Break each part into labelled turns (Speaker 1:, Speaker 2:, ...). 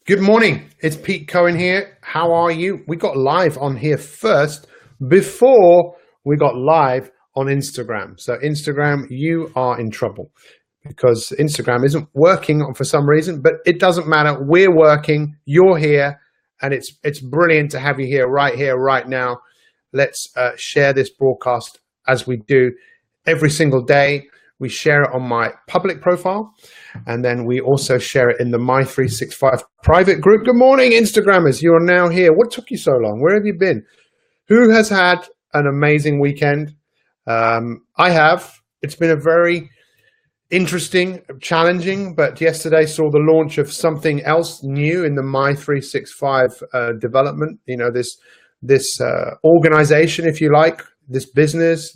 Speaker 1: Good morning. It's Pete Cohen here. How are you? We got live on here first before we got live on Instagram. So Instagram, you are in trouble because Instagram isn't working for some reason, but it doesn't matter. We're working, you're here, and it's brilliant to have you here, right now. Let's share this broadcast as we do every single day. We share it on my public profile, and then we also share it in the My365 private group. Good morning, Instagrammers. You are now here. What took you so long? Where have you been? Who has had an amazing weekend? I have. It's been a very interesting, challenging, but yesterday saw the launch of something else new in the My365 development. You know, this organization, if you like, this business,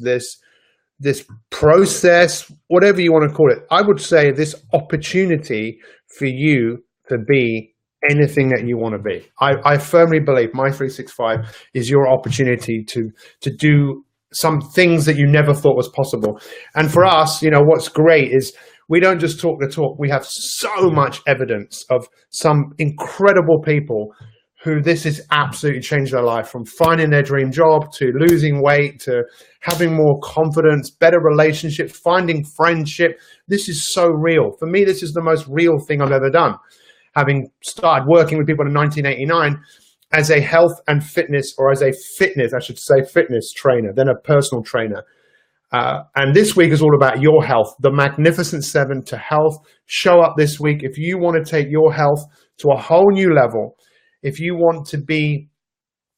Speaker 1: this process, whatever you want to call it. I would say this opportunity for you to be anything that you want to be. I firmly believe My365 is your opportunity to do some things that you never thought was possible. And for us, you know, what's great is we don't just talk the talk. We have so much evidence of some incredible people who this has absolutely changed their life, from finding their dream job to losing weight to having more confidence, better relationships, finding friendship. This is so real. For me, this is the most real thing I've ever done. Having started working with people in 1989 as a health and fitness, or as a fitness trainer, then a personal trainer. And this week is all about your health, the Magnificent Seven to health. Show up this week if you want to take your health to a whole new level. If you want to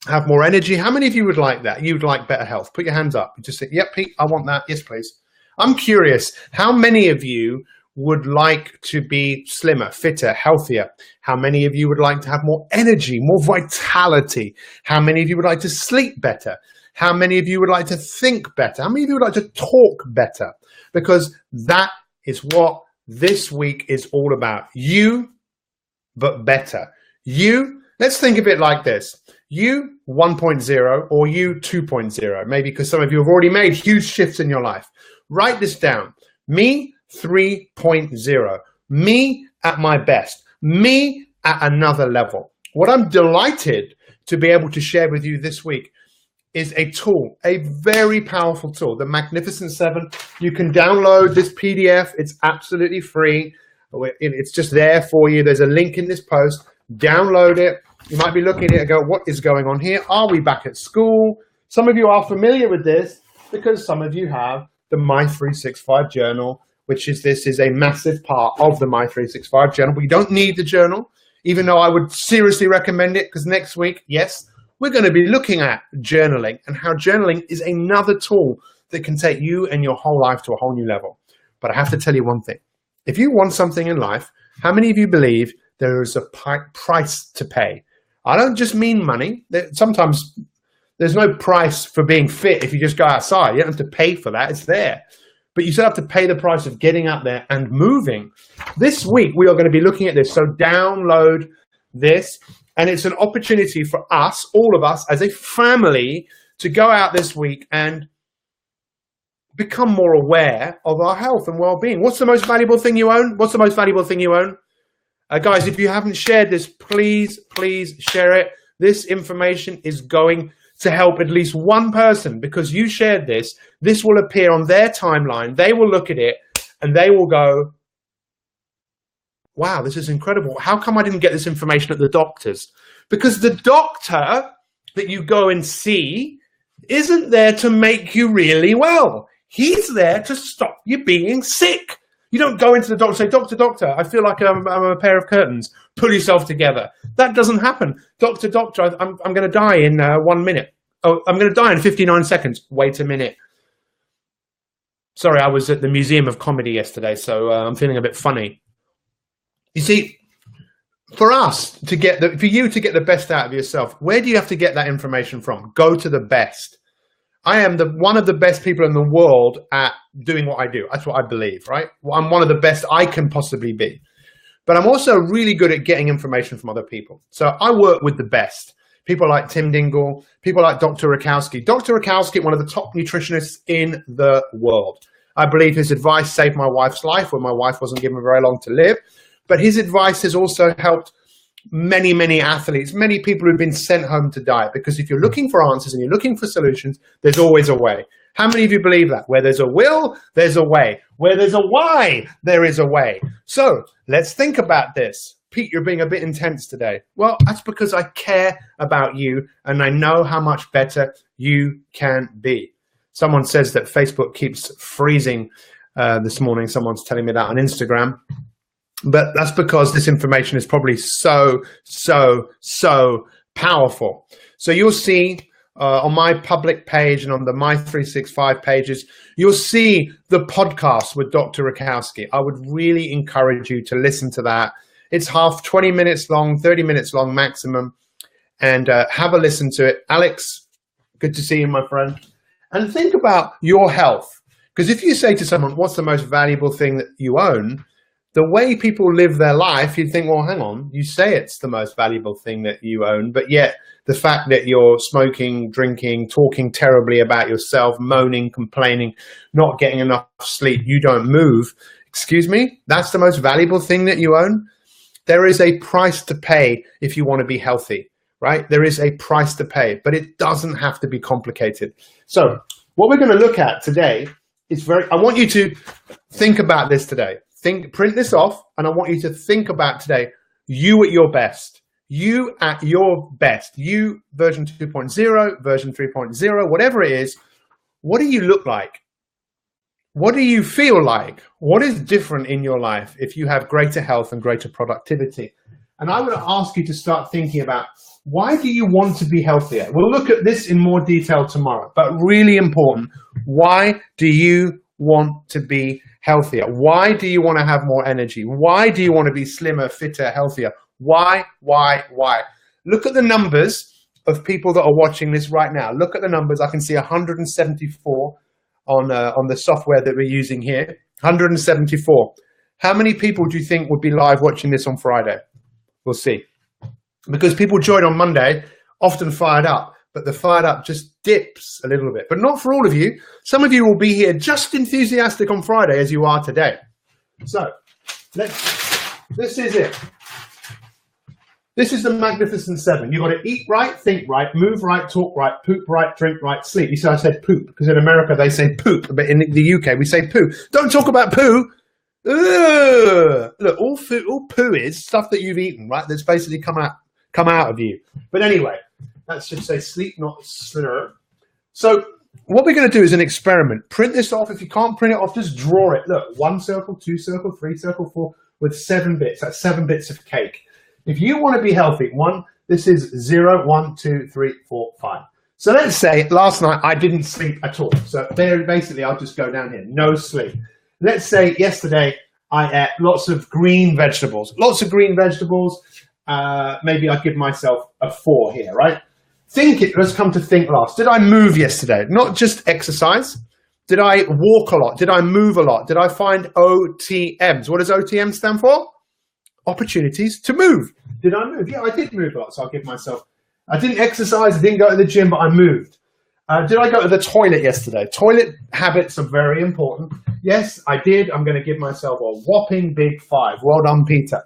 Speaker 1: have more energy, how many of you would like that? You'd like better health? Put your hands up. Just say, yep, Pete, I want that. Yes, please. I'm curious, how many of you would like to be slimmer, fitter, healthier? How many of you would like to have more energy, more vitality? How many of you would like to sleep better? How many of you would like to think better? How many of you would like to talk better? Because that is what this week is all about. You, but better. You. Let's think of it like this. You 1.0 or you 2.0, maybe, because some of you have already made huge shifts in your life. Write this down. Me 3.0. Me at my best. Me at another level. What I'm delighted to be able to share with you this week is a tool, a very powerful tool, the Magnificent Seven. You can download this PDF. It's absolutely free. It's just there for you. There's a link in this post. Download it. You might be looking at it and go, what is going on here? Are we back at school? Some of you are familiar with this because some of you have the My365 journal, which is a massive part of the My365 journal. But you don't need the journal, even though I would seriously recommend it, because next week, yes, we're going to be looking at journaling and how journaling is another tool that can take you and your whole life to a whole new level. But I have to tell you one thing. If you want something in life, how many of you believe there is a price to pay? I don't just mean money. Sometimes there's no price for being fit if you just go outside. You don't have to pay for that. It's there. But you still have to pay the price of getting out there and moving. This week, we are going to be looking at this. So download this. And it's an opportunity for us, all of us, as a family, to go out this week and become more aware of our health and well-being. What's the most valuable thing you own? What's the most valuable thing you own? Guys, if you haven't shared this, please share it. This information is going to help at least one person, because you shared this. This will appear on their timeline. They will look at it and they will go, wow, this is incredible. How come I didn't get this information at the doctor's? Because the doctor that you go and see isn't there to make you really well. He's there to stop you being sick. You don't go into the doctor and say, doctor, I feel like I'm a pair of curtains. Pull yourself together. That doesn't happen. Doctor, I'm going to die in 1 minute. Oh, I'm going to die in 59 seconds. Wait a minute. Sorry, I was at the Museum of Comedy yesterday, so I'm feeling a bit funny. You see, for you to get the best out of yourself, where do you have to get that information from? Go to the best. I am one of the best people in the world at doing what I do. That's what I believe, right? I'm one of the best I can possibly be. But I'm also really good at getting information from other people. So I work with the best. People like Tim Dingle, people like Dr. Rakowski. Dr. Rakowski, one of the top nutritionists in the world. I believe his advice saved my wife's life when my wife wasn't given very long to live. But his advice has also helped many, many athletes, many people who've been sent home to die. Because if you're looking for answers and you're looking for solutions, there's always a way. How many of you believe that? Where there's a will, there's a way. Where there's a why, there is a way. So let's think about this. Pete, you're being a bit intense today. Well, that's because I care about you and I know how much better you can be. Someone says that Facebook keeps freezing this morning. Someone's telling me that on Instagram. But that's because this information is probably so powerful. So you'll see on my public page and on the My365 pages, you'll see the podcast with Dr. Rakowski. I would really encourage you to listen to that. It's 20 minutes long, 30 minutes long maximum. And have a listen to it. Alex, good to see you, my friend. And think about your health. Because if you say to someone, what's the most valuable thing that you own? The way people live their life, you'd think, well, hang on, you say it's the most valuable thing that you own, but yet the fact that you're smoking, drinking, talking terribly about yourself, moaning, complaining, not getting enough sleep, you don't move. Excuse me? That's the most valuable thing that you own? There is a price to pay if you want to be healthy, right? There is a price to pay, but it doesn't have to be complicated. So what we're going to look at today is I want you to think about this today. Print this off, and I want you to think about today, you at your best. You at your best. You version 2.0, version 3.0, whatever it is. What do you look like? What do you feel like? What is different in your life if you have greater health and greater productivity? And I want to ask you to start thinking about, why do you want to be healthier? We'll look at this in more detail tomorrow, but really important. Why do you want to be healthier? Why do you want to have more energy? Why do you want to be slimmer, fitter, healthier? Why? Look at the numbers of people that are watching this right now. Look at the numbers. I can see 174 on the software that we're using here. 174. How many people do you think would be live watching this on Friday? We'll see. Because people join on Monday, often fired up. But the fired up just dips a little bit. But not for all of you. Some of you will be here just enthusiastic on Friday as you are today. So, this is it. This is the Magnificent Seven. You've got to eat right, think right, move right, talk right, poop right, drink right, sleep. You see, I said poop, because in America they say poop, but in the UK we say poo. Don't talk about poo. Ugh. Look, all poo is stuff that you've eaten, right? That's basically come out of you. But anyway, that should say sleep, not slur. So what we're going to do is an experiment. Print this off. If you can't print it off, just draw it. Look, 1 circle, 2 circle, 3 circle, 4 with 7 bits. That's 7 bits of cake. If you want to be healthy, this is 0, 1, 2, 3, 4, 5. So let's say last night I didn't sleep at all. So there, basically, I'll just go down here. No sleep. Let's say yesterday I ate lots of green vegetables. Maybe I give myself a 4 here, right? Let's come to think last. Did I move yesterday? Not just exercise. Did I walk a lot? Did I move a lot? Did I find OTMs? What does OTM stand for? Opportunities to move. Did I move? Yeah, I did move a lot. So I'll give myself, I didn't exercise, I didn't go to the gym, but I moved. Did I go to the toilet yesterday? Toilet habits are very important. Yes, I did. I'm going to give myself a whopping big 5. Well done, Peter.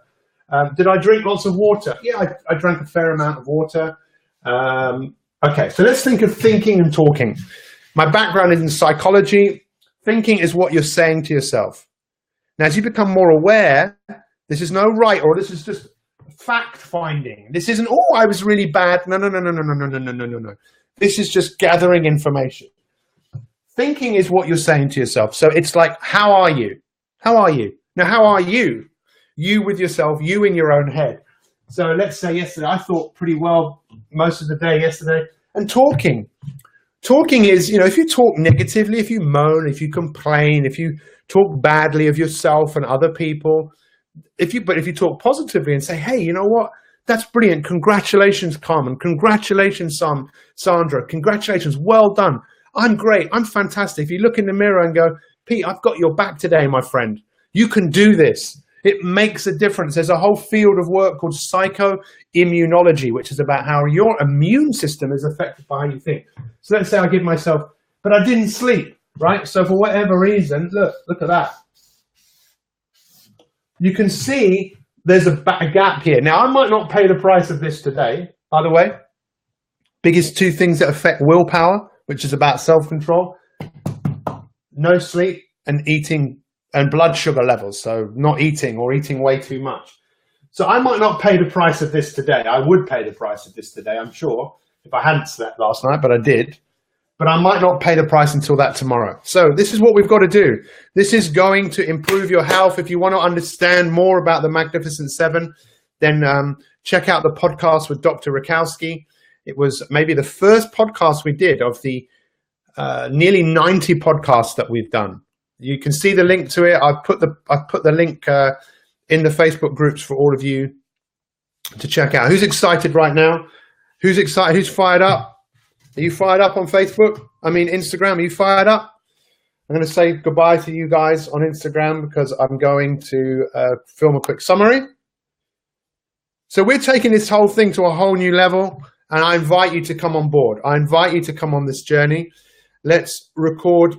Speaker 1: Did I drink lots of water? Yeah, I drank a fair amount of water. Okay, so let's think of thinking and talking. My background is in psychology. Thinking is what you're saying to yourself. Now, as you become more aware, this is no right, or this is just fact finding. This isn't, oh, I was really bad. No. This is just gathering information. Thinking is what you're saying to yourself. So it's like, how are you? How are you? Now, how are you? You with yourself, you in your own head. So let's say yesterday, I thought pretty well most of the day yesterday. And talking is, if you talk negatively, if you moan, if you complain, if you talk badly of yourself and other people, if you talk positively and say, hey, you know what? That's brilliant. Congratulations, Carmen. Congratulations, Sandra. Congratulations. Well done. I'm great. I'm fantastic. If you look in the mirror and go, Pete, I've got your back today, my friend. You can do this. It makes a difference. There's a whole field of work called psychoimmunology, which is about how your immune system is affected by how you think. So let's say I give myself, but I didn't sleep, right? So for whatever reason, look at that. You can see there's a gap here. Now, I might not pay the price of this today, by the way. Biggest two things that affect willpower, which is about self-control: no sleep and eating, and blood sugar levels. So not eating or eating way too much. So I might not pay the price of this today. I would pay the price of this today, I'm sure, if I hadn't slept last night, but I did. But I might not pay the price until that tomorrow. So this is what we've got to do. This is going to improve your health. If you want to understand more about the Magnificent Seven, then check out the podcast with Dr. Rakowski. It was maybe the first podcast we did of the nearly 90 podcasts that we've done. You can see the link to it. I've put the link in the Facebook groups for all of you to check out. Who's excited right now? Who's excited? Who's fired up? Are you fired up on Facebook? I mean, Instagram, are you fired up? I'm going to say goodbye to you guys on Instagram because I'm going to film a quick summary. So we're taking this whole thing to a whole new level, and I invite you to come on board. I invite you to come on this journey. Let's record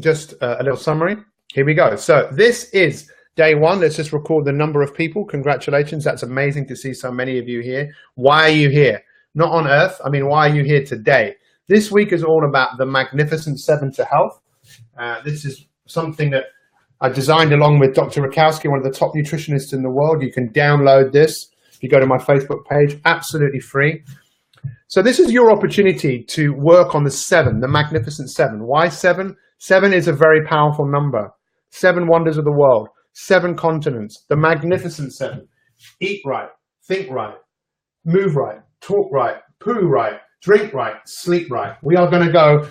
Speaker 1: just a little summary. Here we go. So this is day one. Let's just record the number of people. Congratulations. That's amazing to see so many of you here. Why are you here? Not on Earth. I mean, why are you here today? This week is all about the Magnificent Seven to health. This is something that I designed along with Dr. Rakowski, one of the top nutritionists in the world. You can download this if you go to my Facebook page, absolutely free. So this is your opportunity to work on the seven, the Magnificent Seven. Why seven? Seven is a very powerful number. 7 wonders of the world, 7 continents, the Magnificent Seven. Eat right, think right, move right, talk right, poo right, drink right, sleep right. We are going to go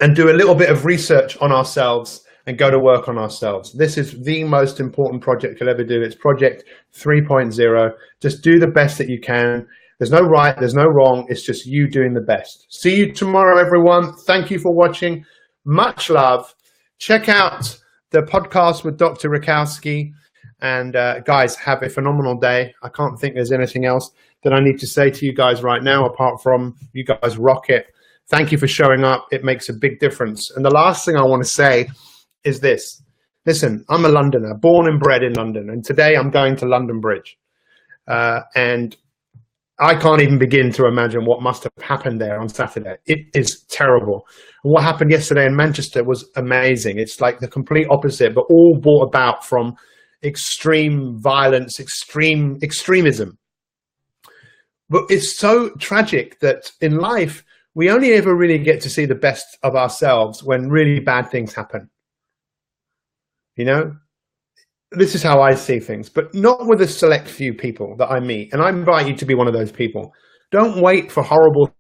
Speaker 1: and do a little bit of research on ourselves and go to work on ourselves. This is the most important project you'll ever do. It's project 3.0. Just do the best that you can. There's no right, there's no wrong. It's just you doing the best. See you tomorrow, everyone. Thank you for watching. Much love. Check out the podcast with Dr. Rakowski. And guys, have a phenomenal day. I can't think there's anything else that I need to say to you guys right now, apart from you guys rock it. Thank you for showing up. It makes a big difference. And the last thing I want to say is this. Listen, I'm a Londoner, born and bred in London. And today I'm going to London Bridge. And I can't even begin to imagine what must have happened there on Saturday. It is terrible. What happened yesterday in Manchester was amazing. It's like the complete opposite, but all brought about from extreme violence, extremism. But it's so tragic that in life, we only ever really get to see the best of ourselves when really bad things happen. You know, this is how I see things, but not with a select few people that I meet. And I invite you to be one of those people. Don't wait for horrible